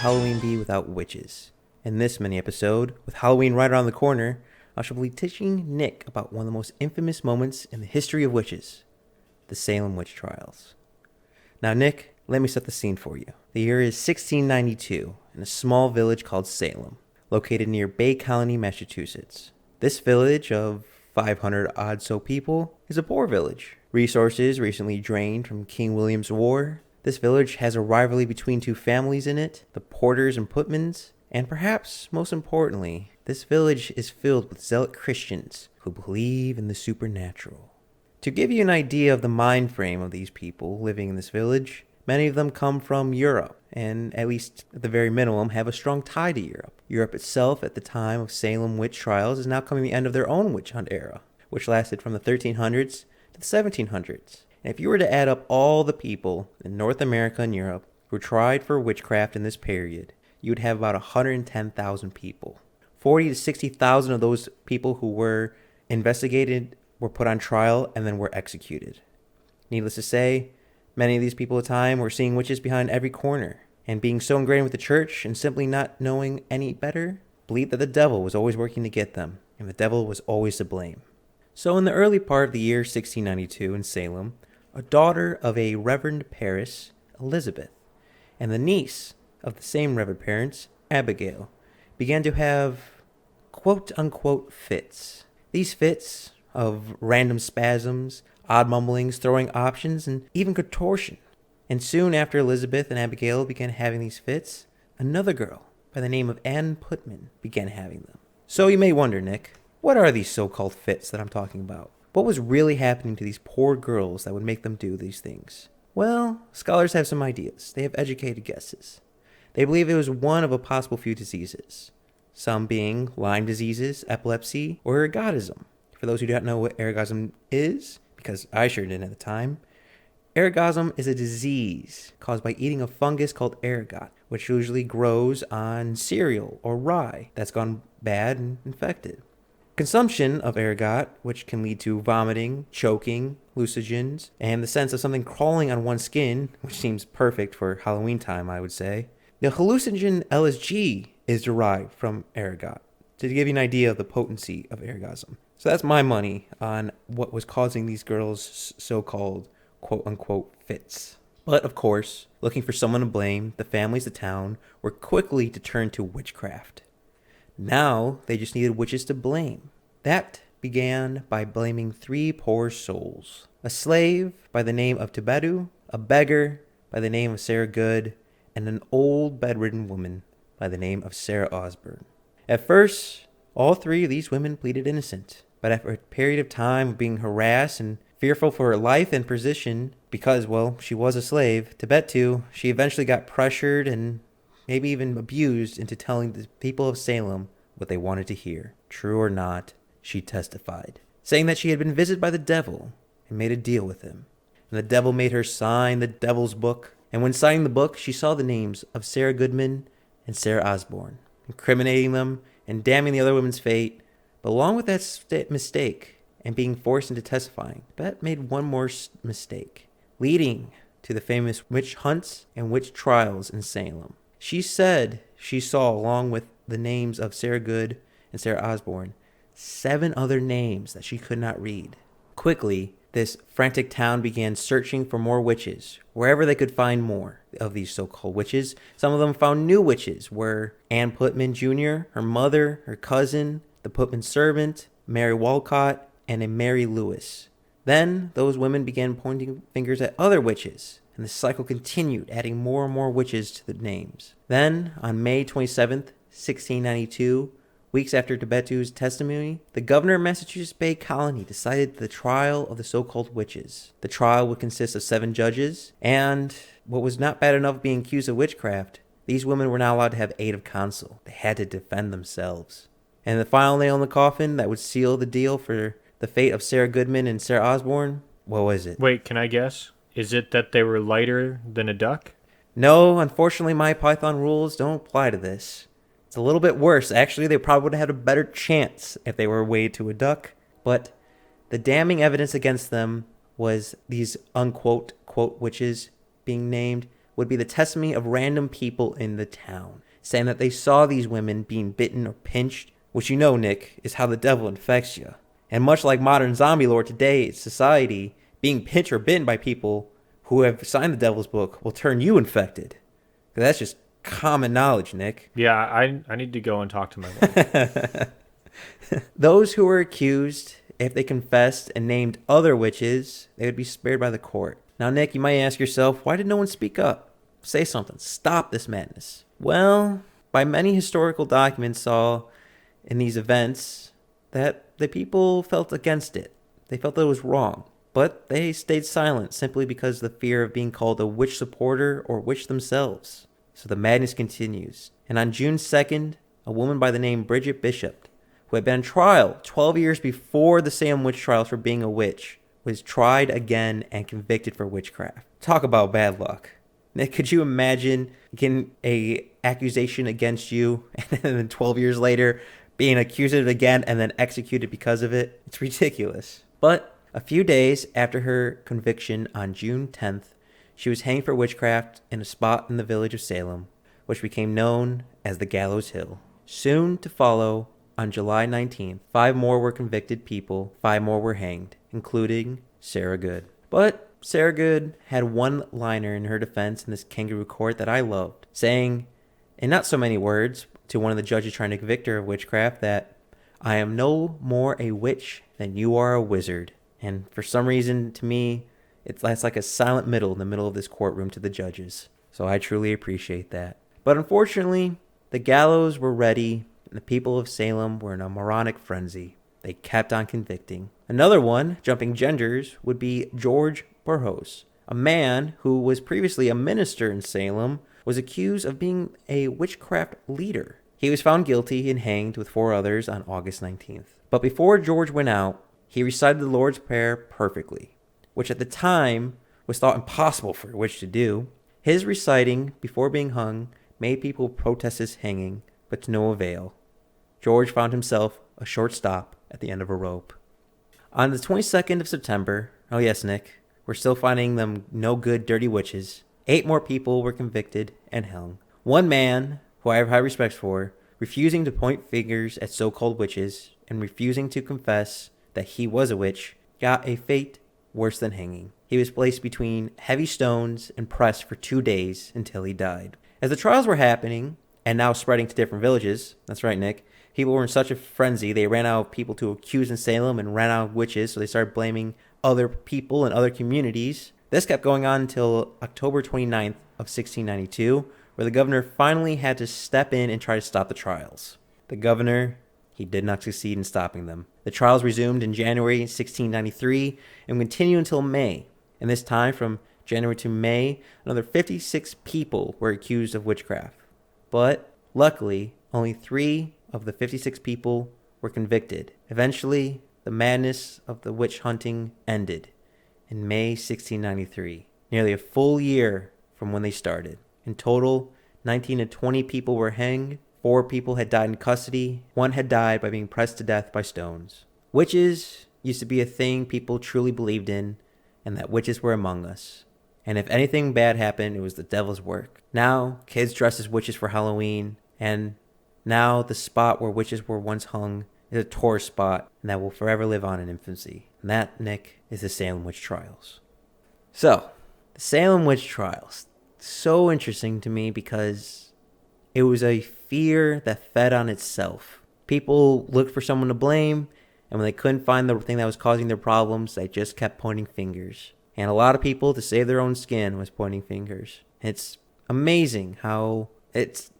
Halloween be without witches? In this mini episode, with Halloween right around the corner, I shall be teaching Nick about one of the most infamous moments in the history of witches, the Salem Witch Trials. Now, Nick, let me set the scene for you. The year is 1692 in a small village called Salem, located near Bay Colony, Massachusetts. This village of 500 odd so people is a poor village. Resources recently drained from King William's War. This village has a rivalry between two families in it, the Porters and Putmans, and perhaps most importantly, this village is filled with zealot Christians who believe in the supernatural. To give you an idea of the mind frame of these people living in this village, many of them come from Europe, and at least at the very minimum have a strong tie to Europe. Europe itself at the time of Salem Witch Trials is now coming to the end of their own witch hunt era, which lasted from the 1300s to the 1700s. And if you were to add up all the people in North America and Europe who were tried for witchcraft in this period, you would have about 110,000 people. 40 to 60,000 of those people who were investigated were put on trial and then were executed. Needless to say, many of these people at the time were seeing witches behind every corner, and being so ingrained with the church and simply not knowing any better, believed that the devil was always working to get them, and the devil was always to blame. So in the early part of the year 1692 in Salem, a daughter of a Reverend Paris, Elizabeth, and the niece of the same Reverend parents, Abigail, began to have quote-unquote fits. These fits of random spasms, odd mumblings, throwing options, and even contortion. And soon after Elizabeth and Abigail began having these fits, another girl by the name of Anne Putman began having them. So you may wonder, Nick, what are these so-called fits that I'm talking about? What was really happening to these poor girls that would make them do these things? Well, scholars have some ideas. They have educated guesses. They believe it was one of a possible few diseases, some being Lyme diseases, epilepsy, or ergotism. For those who don't know what ergotism is, because I sure didn't at the time, ergotism is a disease caused by eating a fungus called ergot, which usually grows on cereal or rye that's gone bad and infected. Consumption of ergot, which can lead to vomiting, choking, hallucinogens, and the sense of something crawling on one's skin, which seems perfect for Halloween time, I would say. The hallucinogen LSG is derived from ergot, to give you an idea of the potency of ergotism. So that's my money on what was causing these girls' so-called quote-unquote fits. But of course, looking for someone to blame, the families of town were quickly to turn to witchcraft. Now they just needed witches to blame. That began by blaming three poor souls: a slave by the name of Tibetu, a beggar by the name of Sarah Good, and an old bedridden woman by the name of Sarah Osborne. At first, all three of these women pleaded innocent, but after a period of time of being harassed and fearful for her life and position, because, well, she was a slave, Tibetu, she eventually got pressured and maybe even abused into telling the people of Salem what they wanted to hear. True or not, she testified, saying that she had been visited by the devil and made a deal with him. And the devil made her sign the devil's book. And when signing the book, she saw the names of Sarah Goodman and Sarah Osborne, incriminating them and damning the other women's fate. But along with that mistake and being forced into testifying, Bet made one more mistake, leading to the famous witch hunts and witch trials in Salem. She said she saw, along with the names of Sarah Good and Sarah Osborne, 7 other names that she could not read. Quickly, this frantic town began searching for more witches, wherever they could find more of these so-called witches. Some of them found new witches, were Anne Putman Jr., her mother, her cousin, the Putman servant, Mary Walcott, and a Mary Lewis. Then those women began pointing fingers at other witches, and the cycle continued, adding more and more witches to the names. Then, on May 27th, 1692, weeks after Tibetu's testimony, the governor of Massachusetts Bay Colony decided the trial of the so-called witches. The trial would consist of 7 judges, and what was not bad enough being accused of witchcraft, these women were not allowed to have aid of counsel. They had to defend themselves. And the final nail in the coffin that would seal the deal for the fate of Sarah Goodman and Sarah Osborne, what was it? Wait, can I guess? Is it that they were lighter than a duck? No, unfortunately my Python rules don't apply to this. It's a little bit worse. Actually, they probably would have had a better chance if they were weighed to a duck. But the damning evidence against them was these unquote, quote, witches being named would be the testimony of random people in the town, saying that they saw these women being bitten or pinched, which you know, Nick, is how the devil infects you. And much like modern zombie lore today, society, being pinched or bitten by people who have signed the devil's book will turn you infected. That's just common knowledge, Nick. Yeah, I need to go and talk to my wife. Those who were accused, if they confessed and named other witches, they would be spared by the court. Now, Nick, you might ask yourself, why did no one speak up? Say something. Stop this madness. Well, by many historical documents saw in these events that the people felt against it. They felt that it was wrong. But they stayed silent simply because of the fear of being called a witch supporter or witch themselves. So the madness continues. And on June 2nd, a woman by the name Bridget Bishop, who had been on trial 12 years before the Salem Witch Trials for being a witch, was tried again and convicted for witchcraft. Talk about bad luck. Nick, could you imagine getting a accusation against you and then 12 years later being accused of it again and then executed because of it? It's ridiculous. But a few days after her conviction on June 10th, she was hanged for witchcraft in a spot in the village of Salem, which became known as the Gallows Hill. Soon to follow, on July 19th, 5 more were convicted people, 5 more were hanged, including Sarah Good. But Sarah Good had one liner in her defense in this kangaroo court that I loved, saying, in not so many words, to one of the judges trying to convict her of witchcraft, that I am no more a witch than you are a wizard. And for some reason, to me, that's like a silent middle in the middle of this courtroom to the judges. So I truly appreciate that. But unfortunately, the gallows were ready, and the people of Salem were in a moronic frenzy. They kept on convicting. Another one, jumping genders, would be George Burroughs, a man who was previously a minister in Salem, was accused of being a witchcraft leader. He was found guilty and hanged with 4 others on August 19th. But before George went out, he recited the Lord's Prayer perfectly, which at the time was thought impossible for a witch to do. His reciting before being hung made people protest his hanging, but to no avail. George found himself a short stop at the end of a rope. On the 22nd of September, oh yes, Nick, we're still finding them no good, dirty witches. 8 more people were convicted and hung. One man, who I have high respect for, refusing to point fingers at so-called witches and refusing to confess that he was a witch, got a fate worse than hanging. He was placed between heavy stones and pressed for 2 days until he died. As the trials were happening, and now spreading to different villages, that's right, Nick, people were in such a frenzy, they ran out of people to accuse in Salem and ran out of witches, so they started blaming other people and other communities. This kept going on until October 29th of 1692, where the governor finally had to step in and try to stop the trials. The governor, he did not succeed in stopping them. The trials resumed in January 1693 and continued until May. And this time, from January to May, another 56 people were accused of witchcraft. But luckily, only 3 of the 56 people were convicted. Eventually, the madness of the witch hunting ended in May 1693, nearly a full year from when they started. In total, 19 to 20 people were hanged, 4 people had died in custody, 1 had died by being pressed to death by stones. Witches used to be a thing people truly believed in, and that witches were among us. And if anything bad happened, it was the devil's work. Now, kids dress as witches for Halloween, and now the spot where witches were once hung is a tourist spot, and that will forever live on in infancy. And that, Nick, is the Salem Witch Trials. So, the Salem Witch Trials. So interesting to me because it was a fear that fed on itself. People looked for someone to blame, and when they couldn't find the thing that was causing their problems, they just kept pointing fingers. And a lot of people, to save their own skin, was pointing fingers. It's amazing how this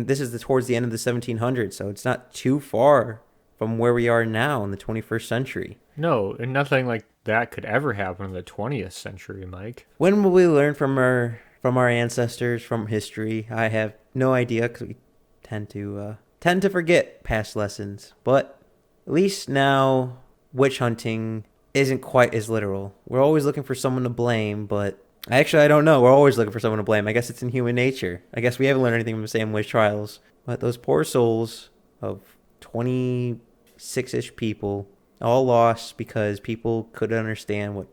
is towards the end of the 1700s, so it's not too far from where we are now in the 21st century. No, and nothing like that could ever happen in the 20th century, Mike. When will we learn from our ancestors, from history? I have no idea because we tend to forget past lessons. But at least now, witch hunting isn't quite as literal. We're always looking for someone to blame, but actually, I don't know. We're always looking for someone to blame. I guess it's in human nature. I guess we haven't learned anything from the Salem Witch Trials. But those poor souls of 26-ish people all lost because people couldn't understand what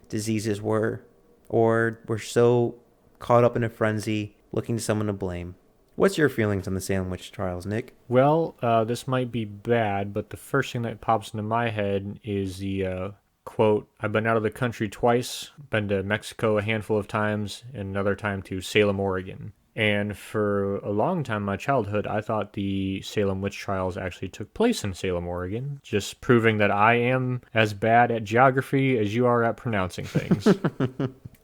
diseases were, or were so caught up in a frenzy, looking to someone to blame. What's your feelings on the Salem Witch Trials, Nick? Well, this might be bad, but the first thing that pops into my head is the quote, I've been out of the country twice, been to Mexico a handful of times, and another time to Salem, Oregon. And for a long time in my childhood, I thought the Salem Witch Trials actually took place in Salem, Oregon, just proving that I am as bad at geography as you are at pronouncing things.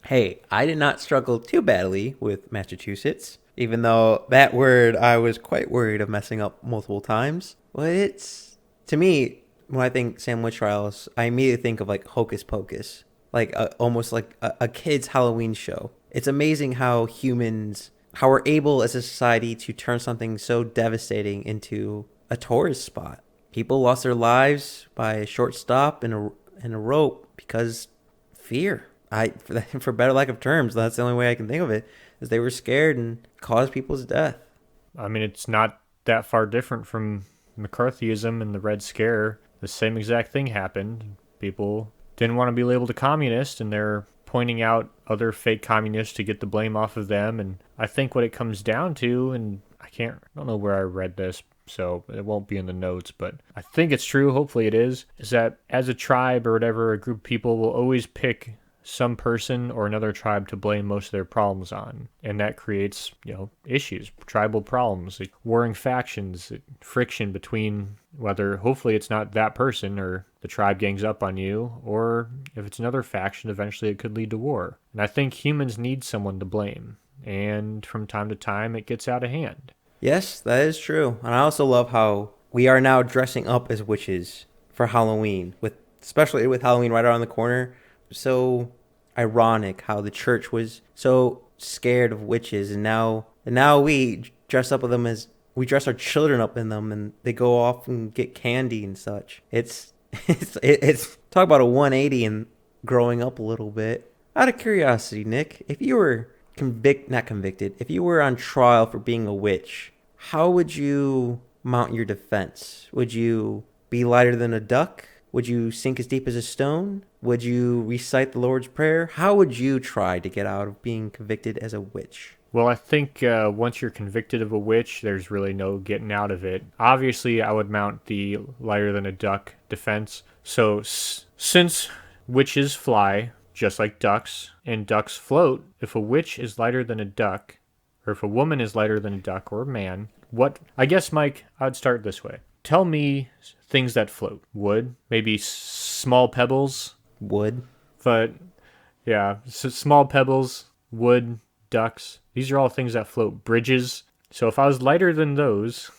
Hey, I did not struggle too badly with Massachusetts, even though that word I was quite worried of messing up multiple times. Well, to me, when I think Salem Witch Trials, I immediately think of like Hocus Pocus, like almost like a kid's Halloween show. It's amazing how we're able as a society to turn something so devastating into a tourist spot. People lost their lives by a short stop and a rope because fear. For better lack of terms, that's the only way I can think of it, is they were scared and caused people's death. I mean, it's not that far different from McCarthyism and the Red Scare. The same exact thing happened. People didn't want to be labeled a communist, and they're pointing out other fake communists to get the blame off of them. And I think what it comes down to, and I don't know where I read this, so it won't be in the notes, but I think it's true, hopefully it is that as a tribe or whatever, a group of people will always pick some person or another tribe to blame most of their problems on. And that creates, issues, tribal problems, like warring factions, friction between whether hopefully it's not that person or the tribe gangs up on you, or if it's another faction, eventually it could lead to war. And I think humans need someone to blame. And from time to time, it gets out of hand. Yes, that is true. And I also love how we are now dressing up as witches for Halloween, especially with Halloween right around the corner. So ironic how the church was so scared of witches, and now we dress up with them as we dress our children up in them, and they go off and get candy and such. It's talk about a 180 and growing up a little bit. Out of curiosity, Nick, if you were if you were on trial for being a witch, how would you mount your defense? Would you be lighter than a duck? Would you sink as deep as a stone? Would you recite the Lord's Prayer? How would you try to get out of being convicted as a witch? Well, I think once you're convicted of a witch, there's really no getting out of it. Obviously, I would mount the lighter than a duck defense. So since witches fly just like ducks and ducks float, if a witch is lighter than a duck, or if a woman is lighter than a duck or a man, I guess, Mike, I'd start this way. Tell me things that float. Wood, maybe small pebbles. Wood. But, yeah, so small pebbles, wood, ducks. These are all things that float. Bridges. So if I was lighter than those...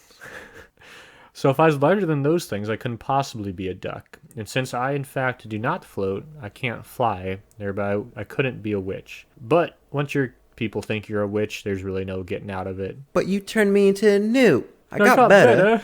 things, I couldn't possibly be a duck. And since I, in fact, do not float, I can't fly. Thereby, I couldn't be a witch. But once your people think you're a witch, there's really no getting out of it. But you turned me into a newt. I got better.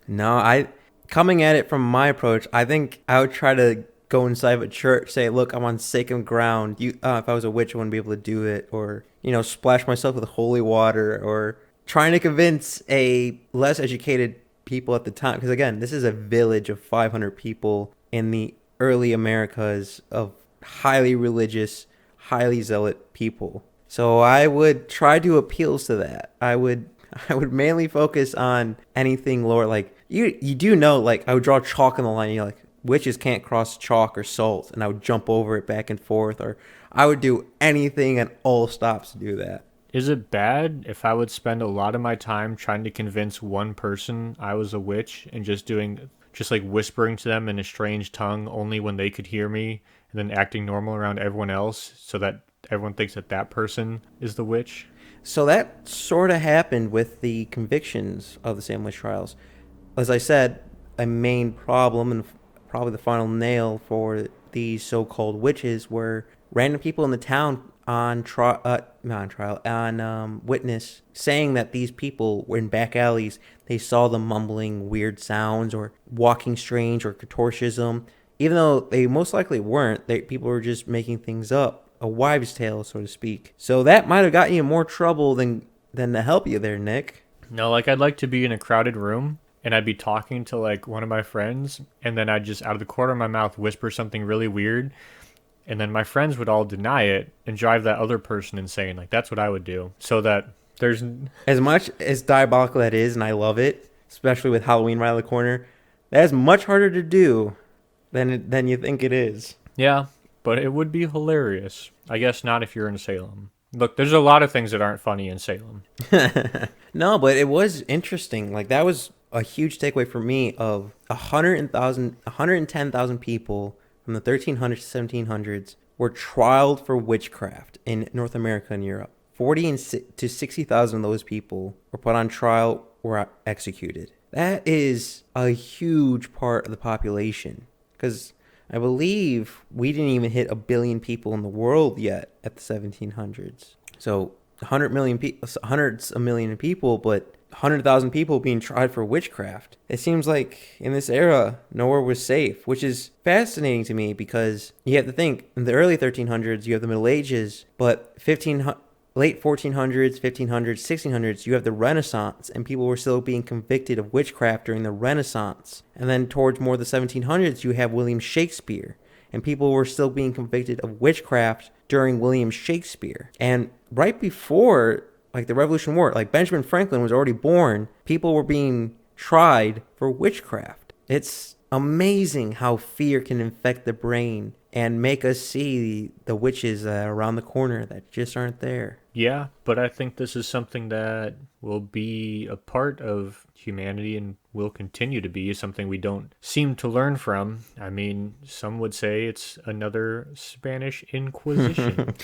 No, coming at it from my approach, I think I would try to go inside of a church, say, look, I'm on sacred ground. If I was a witch, I wouldn't be able to do it. Or, splash myself with holy water, or trying to convince a less educated people at the time. Because again, this is a village of 500 people in the early Americas of highly religious, highly zealot people. So I would try to appeal to that. I would mainly focus on anything lower. Like you do know, like I would draw chalk on the line. Like witches can't cross chalk or salt, and I would jump over it back and forth, or I would do anything at all stops to do that. Is it bad if I would spend a lot of my time trying to convince one person I was a witch and just like whispering to them in a strange tongue only when they could hear me, and then acting normal around everyone else so that everyone thinks that person is the witch? So that sort of happened with the convictions of the Salem Witch Trials. As I said, a main problem and probably the final nail for these so-called witches were random people in the town on witness saying that these people were in back alleys. They saw them mumbling weird sounds or walking strange or contortionism, even though they most likely weren't. People were just making things up. A wives' tale, so to speak. So that might have gotten you in more trouble than to help you there, Nick. No, like I'd like to be in a crowded room and I'd be talking to like one of my friends, and then I'd just out of the corner of my mouth whisper something really weird, and then my friends would all deny it and drive that other person insane. Like, that's what I would do. So that there's... As much as diabolical that is, and I love it, especially with Halloween right around the corner, that is much harder to do than you think it is. Yeah, but it would be hilarious. I guess not if you're in Salem. Look, there's a lot of things that aren't funny in Salem. No, but it was interesting. Like, that was a huge takeaway for me of 110,000 people from the 1300s to 1700s were trialed for witchcraft in North America and Europe. 40 to 60,000 of those people were put on trial or executed. That is a huge part of the population, because I believe we didn't even hit 1 billion people in the world yet at the 1700s. So 100 million people, hundreds of million people, but 100,000 people being tried for witchcraft. It seems like in this era, nowhere was safe, which is fascinating to me, because you have to think, in the early 1300s, you have the Middle Ages, but late 1400s, 1500s, 1600s, you have the Renaissance, and people were still being convicted of witchcraft during the Renaissance. And then towards more the 1700s, you have William Shakespeare, and people were still being convicted of witchcraft during William Shakespeare. And right before, like, the Revolutionary War, like, Benjamin Franklin was already born, people were being tried for witchcraft. It's amazing how fear can infect the brain and make us see the witches around the corner that just aren't there. Yeah, but I think this is something that will be a part of humanity and will continue to be something we don't seem to learn from. I mean, some would say it's another Spanish Inquisition. The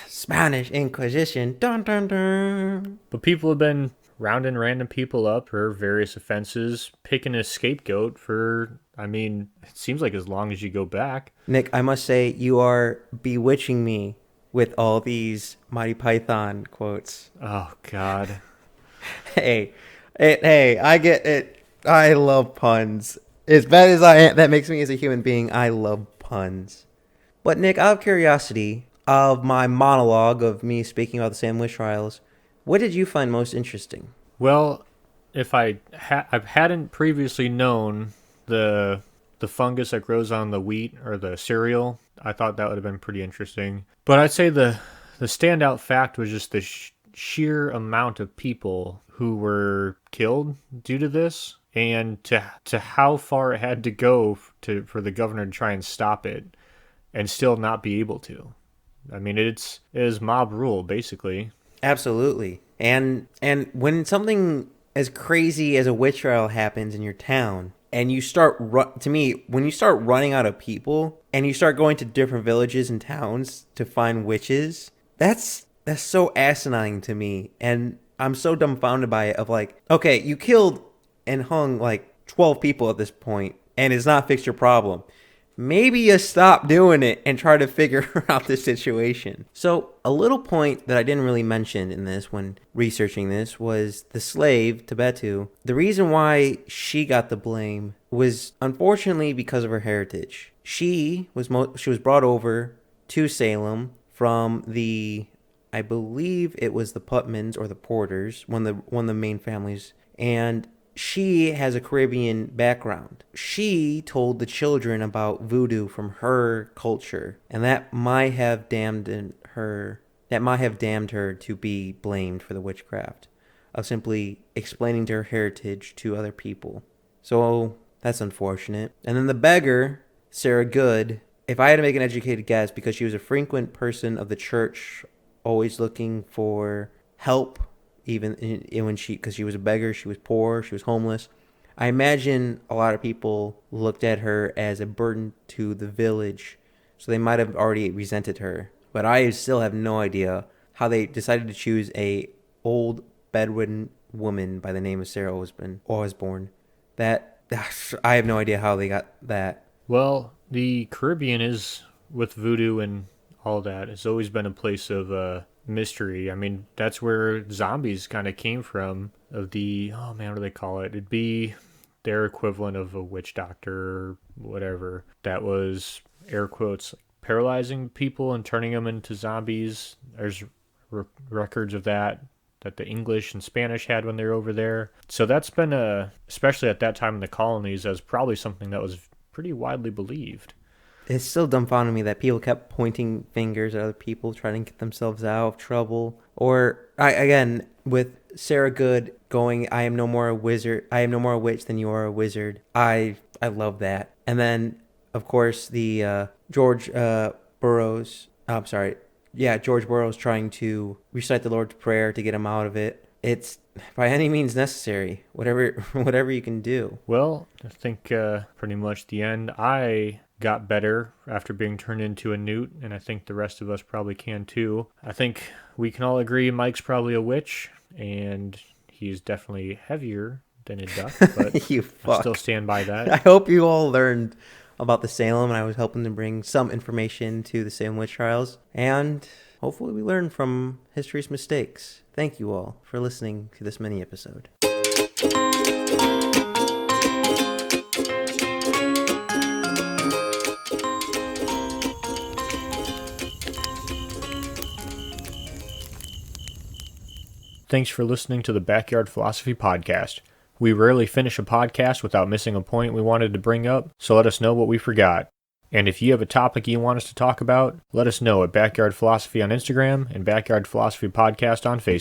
Spanish Inquisition. Dun, dun, dun. But people have been rounding random people up for various offenses, picking a scapegoat for, I mean, it seems like as long as you go back. Nick, I must say, you are bewitching me with all these Monty Python quotes. Oh, God. Hey, I get it. I love puns. As bad as I am, that makes me as a human being, I love puns. But Nick, out of curiosity, of my monologue of me speaking about the Salem Witch Trials, what did you find most interesting? Well, if I hadn't previously known the fungus that grows on the wheat or the cereal, I thought that would have been pretty interesting. But I'd say the standout fact was just the sheer amount of people who were killed due to this, and to how far it had to go for the governor to try and stop it and still not be able to. I mean, it is mob rule, basically. Absolutely. And when something as crazy as a witch trial happens in your town, and you start, to me, when you start running out of people and you start going to different villages and towns to find witches, that's so asinine to me. And I'm so dumbfounded by it, of like, okay, you killed and hung like 12 people at this point, and it's not fixed your problem. Maybe you stop doing it and try to figure out the situation. So a little point that I didn't really mention in this when researching this was the slave, Tibetu. The reason why she got the blame was unfortunately because of her heritage. She was brought over to Salem from I believe it was the Putmans or the Porters, one of the main families, and she has a Caribbean background. She told the children about voodoo from her culture, and that might have damned her to be blamed for the witchcraft of simply explaining her heritage to other people. So that's unfortunate. And then the beggar, Sarah Good, if I had to make an educated guess, because she was a frequent person of the church, always looking for help, even when because she was a beggar, she was poor, she was homeless. I imagine a lot of people looked at her as a burden to the village, so they might have already resented her. But I still have no idea how they decided to choose a old bedridden woman by the name of Sarah Osborne. That I have no idea how they got that. Well, the Caribbean is, with voodoo and all that, it's always been a place of mystery. I mean, that's where zombies kind of came from, of the, oh man, what do they call it? It'd be their equivalent of a witch doctor or whatever. That was, air quotes, paralyzing people and turning them into zombies. There's records of that the English and Spanish had when they were over there. So that's been, especially at that time in the colonies, as probably something that was pretty widely believed. It's still dumbfounding me that people kept pointing fingers at other people, trying to get themselves out of trouble. Or, again, with Sarah Good going, I am no more a wizard. I am no more a witch than you are a wizard. I love that. And then, of course, the George Burroughs. I'm sorry. Yeah, George Burroughs trying to recite the Lord's Prayer to get him out of it. It's by any means necessary. Whatever you can do. Well, I think pretty much the end. I got better after being turned into a newt, and I think the rest of us probably can too. I think we can all agree Mike's probably a witch, and he's definitely heavier than a duck, but You I still fuck. stand by I that. hope you all learned about the Salem, and I was helping to bring some information to the Salem Witch Trials. And hopefully we learn from history's mistakes. Thank you all for listening to this mini episode. Thanks for listening to the Backyard Philosophy Podcast. We rarely finish a podcast without missing a point we wanted to bring up, so let us know what we forgot. And if you have a topic you want us to talk about, let us know at Backyard Philosophy on Instagram and Backyard Philosophy Podcast on Facebook.